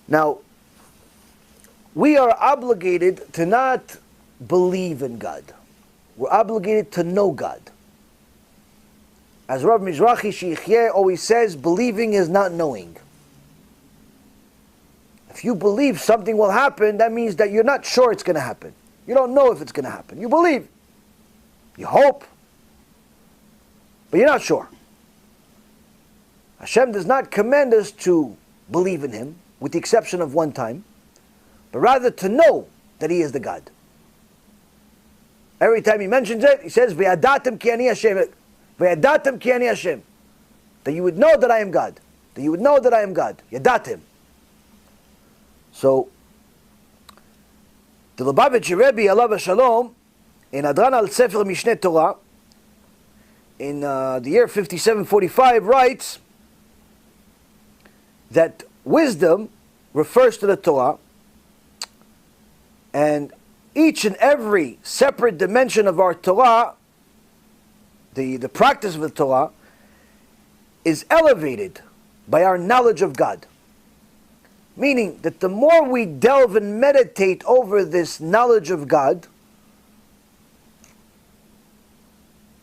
Now, we are obligated to not believe in God. We're obligated to know God. As Rav Mizrahi Sheikhye always says, believing is not knowing. If you believe something will happen, that means that you're not sure it's going to happen. You don't know if it's going to happen. You believe. You hope. But you're not sure. Hashem does not command us to believe in Him, with the exception of one time, but rather to know that He is the God. Every time He mentions it, He says, "Ve'adatem ki ani Hashem." Ve'adatem ki ani Hashem. That you would know that I am God. That you would know that I am God. Yadatem. So, the Lubavitcher Rebbe, Love of HaShem, in Adran al Sefer Mishneh Torah, in the year 5745, writes that wisdom refers to the Torah, and each and every separate dimension of our Torah, the practice of the Torah, is elevated by our knowledge of God. Meaning that the more we delve and meditate over this knowledge of God,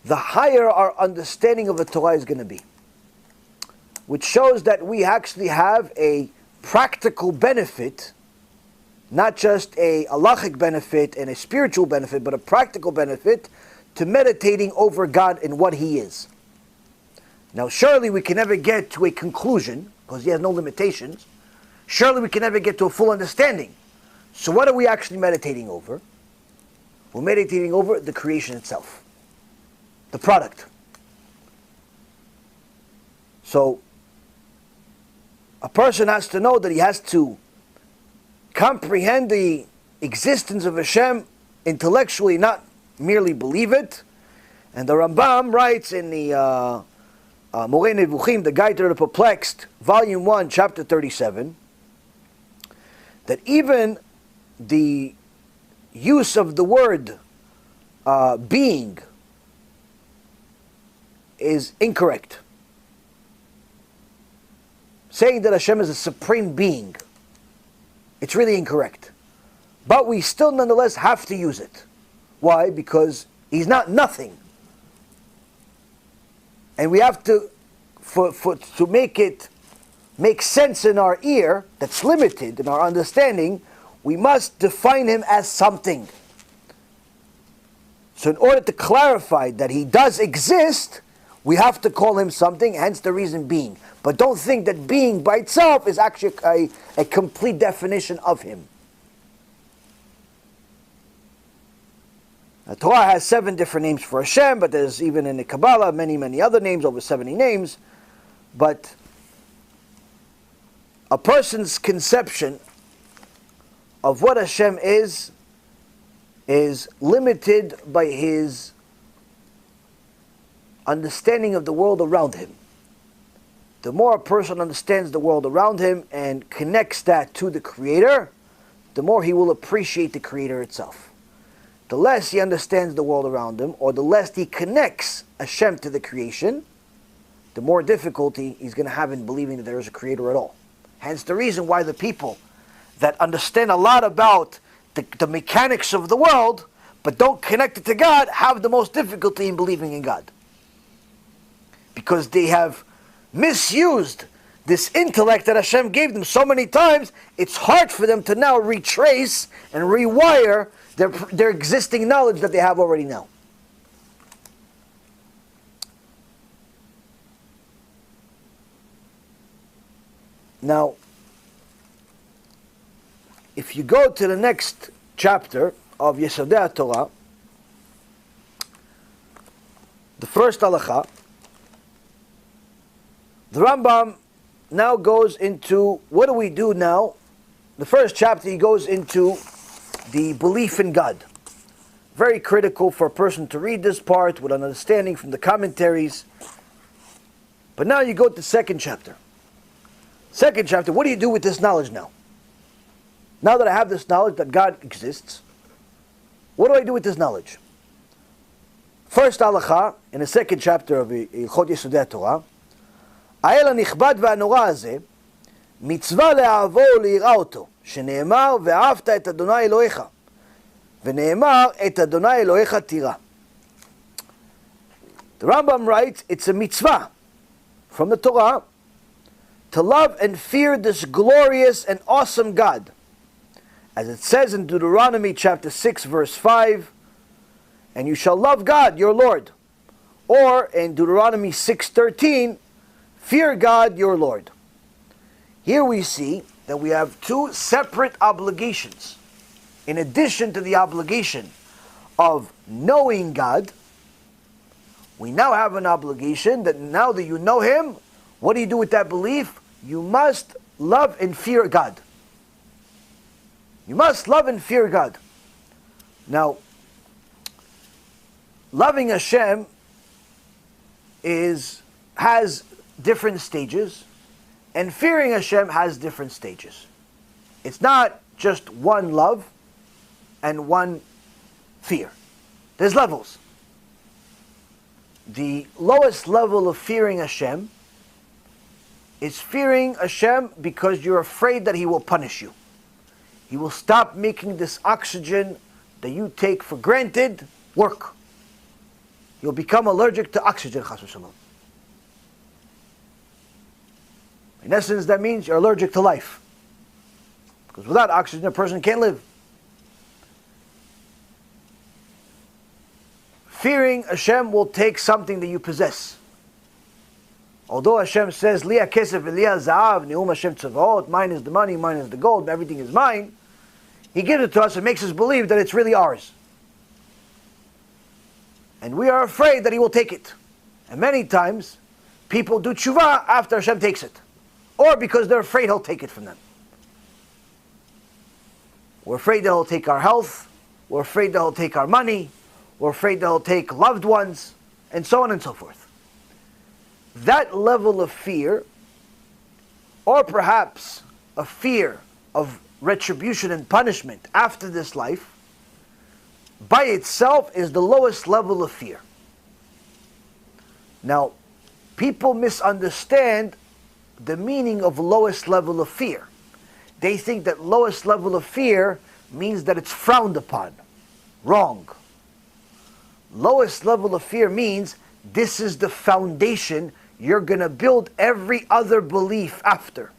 the higher our understanding of the Torah is going to be. Which shows that we actually have a practical benefit, not just a halachic benefit and a spiritual benefit, but a practical benefit to meditating over God and what He is. Now surely we can never get to a conclusion, because He has no limitations. Surely we can never get to a full understanding. So what are we actually meditating over? We're meditating over the creation itself. The product. So, a person has to know that he has to comprehend the existence of Hashem intellectually, not merely believe it. And the Rambam writes in the Moreh Nevuchim, the Guide to the Perplexed, Volume 1, Chapter 37, that even the use of the word being is incorrect. Saying that Hashem is a supreme being, it's really incorrect. But we still nonetheless have to use it. Why? Because He's not nothing. And we have to, to make it make sense in our ear, that's limited in our understanding, we must define Him as something. So in order to clarify that He does exist, we have to call Him something, hence the reason being. But don't think that being by itself is actually a complete definition of Him. The Torah has 7 different names for Hashem, but there's even in the Kabbalah many other names, over 70 names. But a person's conception of what Hashem is limited by his understanding of the world around him. The more a person understands the world around him and connects that to the Creator, the more he will appreciate the Creator itself. The less he understands the world around him, or the less he connects Hashem to the creation, the more difficulty he's going to have in believing that there is a Creator at all. Hence the reason why the people that understand a lot about the mechanics of the world, but don't connect it to God, have the most difficulty in believing in God. Because they have misused this intellect that Hashem gave them so many times, it's hard for them to now retrace and rewire their existing knowledge that they have already now. Now, if you go to the next chapter of Yesodei Torah, the first halakha, the Rambam now goes into, what do we do now? The first chapter he goes into the belief in God. Very critical for a person to read this part with an understanding from the commentaries. But now you go to the second chapter. Second chapter, what do you do with this knowledge now? Now that I have this knowledge that God exists, what do I do with this knowledge? First halakha, in the second chapter of Ilchot Yesodei Torah, Ha'el hanichbad ve'hanora hazeh, מצווה לאהבו וליראה אותו, שנאמר, ואהבת את אדוני אלוהיך, ונאמר, את אדוני אלוהיך תירא. The Rambam writes, it's a mitzvah from the Torah to love and fear this glorious and awesome God. As it says in Deuteronomy chapter 6 verse 5, and you shall love God your Lord. Or in Deuteronomy 6:13, fear God your Lord. Here we see that we have two separate obligations. In addition to the obligation of knowing God, we now have an obligation that now that you know Him, what do you do with that belief? You must love and fear God. You must love and fear God. Now, loving Hashem has different stages, and fearing Hashem has different stages. It's not just one love and one fear. There's levels. The lowest level of fearing Hashem is fearing Hashem because you're afraid that He will punish you. He will stop making this oxygen that you take for granted work. You'll become allergic to oxygen, chas v'shalom. In essence, that means you're allergic to life. Because without oxygen, a person can't live. Fearing Hashem will take something that you possess. Although Hashem says, Liya kesef v'liya za'av, ne'um Hashem tzavot, mine is the money, mine is the gold, everything is mine, He gives it to us and makes us believe that it's really ours. And we are afraid that He will take it. And many times, people do tshuva after Hashem takes it. Or because they're afraid He'll take it from them. We're afraid that He'll take our health. We're afraid that He'll take our money. We're afraid that He'll take loved ones. And so on and so forth. That level of fear, or perhaps a fear of retribution and punishment after this life, by itself is the lowest level of fear. Now, people misunderstand the meaning of lowest level of fear. They think that lowest level of fear means that it's frowned upon. Wrong. Lowest level of fear means this is the foundation you're going to build every other belief after.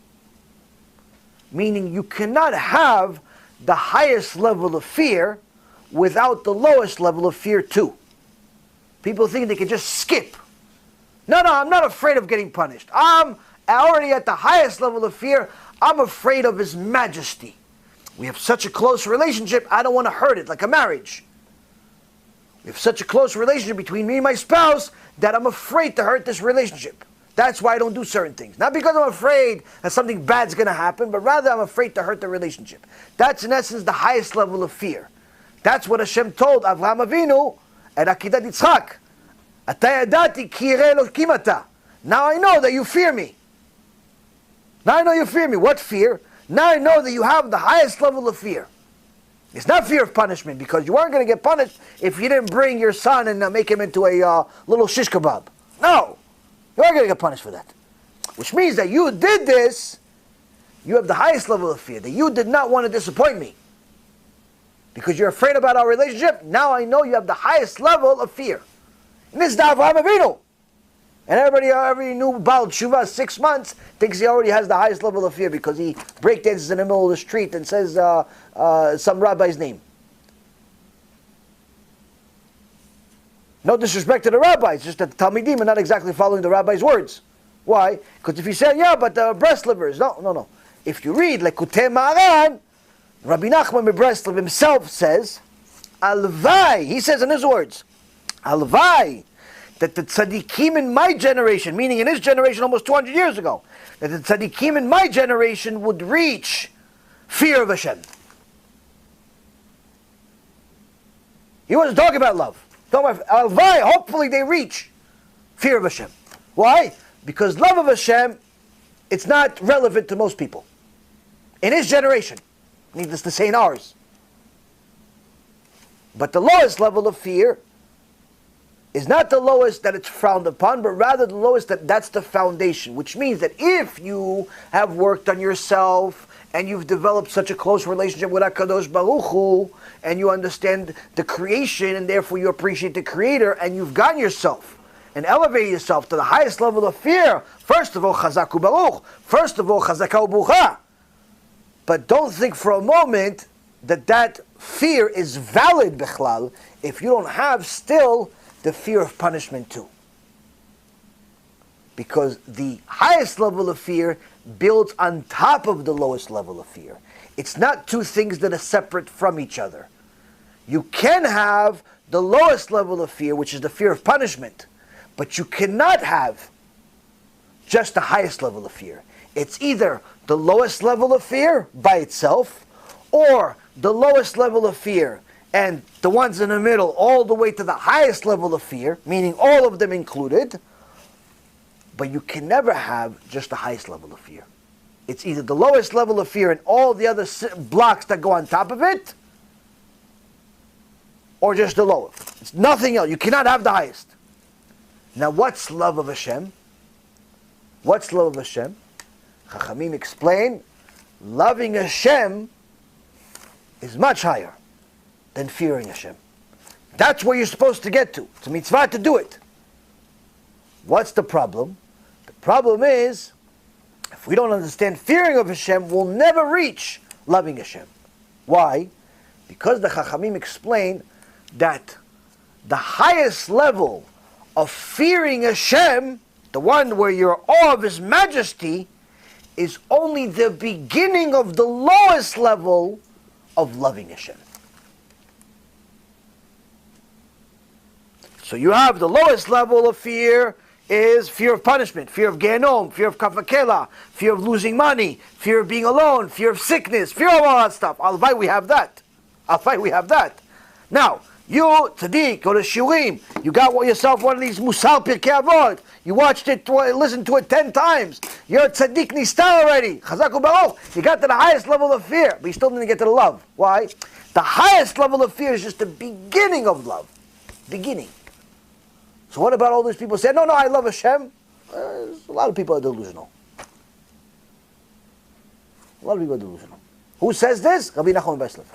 Meaning you cannot have the highest level of fear without the lowest level of fear too. People think they can just skip. No, I'm not afraid of getting punished. I'm already at the highest level of fear. I'm afraid of His majesty. We have such a close relationship, I don't want to hurt it, like a marriage. We have such a close relationship between me and my spouse that I'm afraid to hurt this relationship. That's why I don't do certain things. Not because I'm afraid that something bad's going to happen, but rather I'm afraid to hurt the relationship. That's in essence the highest level of fear. That's what Hashem told Avraham Avinu at Akedat Yitzchak. Ata yadati ki yireh Elokim ata. Now I know that you fear me. Now I know you fear me. What fear? Now I know that you have the highest level of fear. It's not fear of punishment, because you weren't going to get punished if you didn't bring your son and make him into a little shish kebab. No. You aren't going to get punished for that. Which means that you did this, you have the highest level of fear. That you did not want to disappoint me. Because you're afraid about our relationship, now I know you have the highest level of fear. And this is the Avraham Avinu. And every new Baal Tshuva, 6 months, thinks he already has the highest level of fear because he breakdances in the middle of the street and says some rabbi's name. No disrespect to the rabbis, just that the Talmidim are not exactly following the rabbi's words. Why? Because if you say, yeah, but breast livers, no. If you read Lekutei Maharan, Rabbi Nachman Breslev himself says, Alvai, he says in his words, Alvai, that the tzaddikim in my generation, meaning in his generation almost 200 years ago, that the tzaddikim in my generation would reach fear of Hashem. He wasn't talking about love. Talking about Alvai, hopefully they reach fear of Hashem. Why? Because love of Hashem, it's not relevant to most people. In his generation. Needless to say, in ours. But the lowest level of fear is not the lowest that it's frowned upon, but rather the lowest that's the foundation, which means that if you have worked on yourself and you've developed such a close relationship with HaKadosh Baruch Hu, and you understand the creation and therefore you appreciate the Creator, and you've gotten yourself and elevated yourself to the highest level of fear, first of all, Chazaku Baruch, first of all, Chazaka Ubucha. But don't think for a moment that fear is valid, Bechlal, if you don't have still the fear of punishment too. Because the highest level of fear builds on top of the lowest level of fear. It's not two things that are separate from each other. You can have the lowest level of fear, which is the fear of punishment, but you cannot have just the highest level of fear. It's either the lowest level of fear by itself, or the lowest level of fear and the ones in the middle all the way to the highest level of fear, meaning all of them included, but you can never have just the highest level of fear. It's either the lowest level of fear and all the other blocks that go on top of it, or just the lower. It's nothing else. You cannot have the highest. Now what's love of Hashem? What's love of Hashem? Chachamim explain, loving Hashem is much higher than fearing Hashem. That's where you're supposed to get to. It's a mitzvah to do it. What's the problem? The problem is, if we don't understand fearing of Hashem, we'll never reach loving Hashem. Why? Because the Chachamim explain that the highest level of fearing Hashem, the one where you're awe of His majesty, is only the beginning of the lowest level of loving Hashem. So you have the lowest level of fear is fear of punishment, fear of Gehenom, fear of Kafakela, fear of losing money, fear of being alone, fear of sickness, fear of all that stuff. Alvai, we have that. Alvai, we have that. Now, you, tzaddik, go to Shurim, you got yourself one of these Musar Pirkei Avot, you watched it, listened to it 10 times, you're a tzaddik nistar already, Chazaku Baruch, you got to the highest level of fear, but you still didn't get to the love. Why? The highest level of fear is just the beginning of love. Beginning. So what about all those people who say, no, I love Hashem? A lot of people are delusional. A lot of people are delusional. Who says this? Rabbi Nachman Breslev.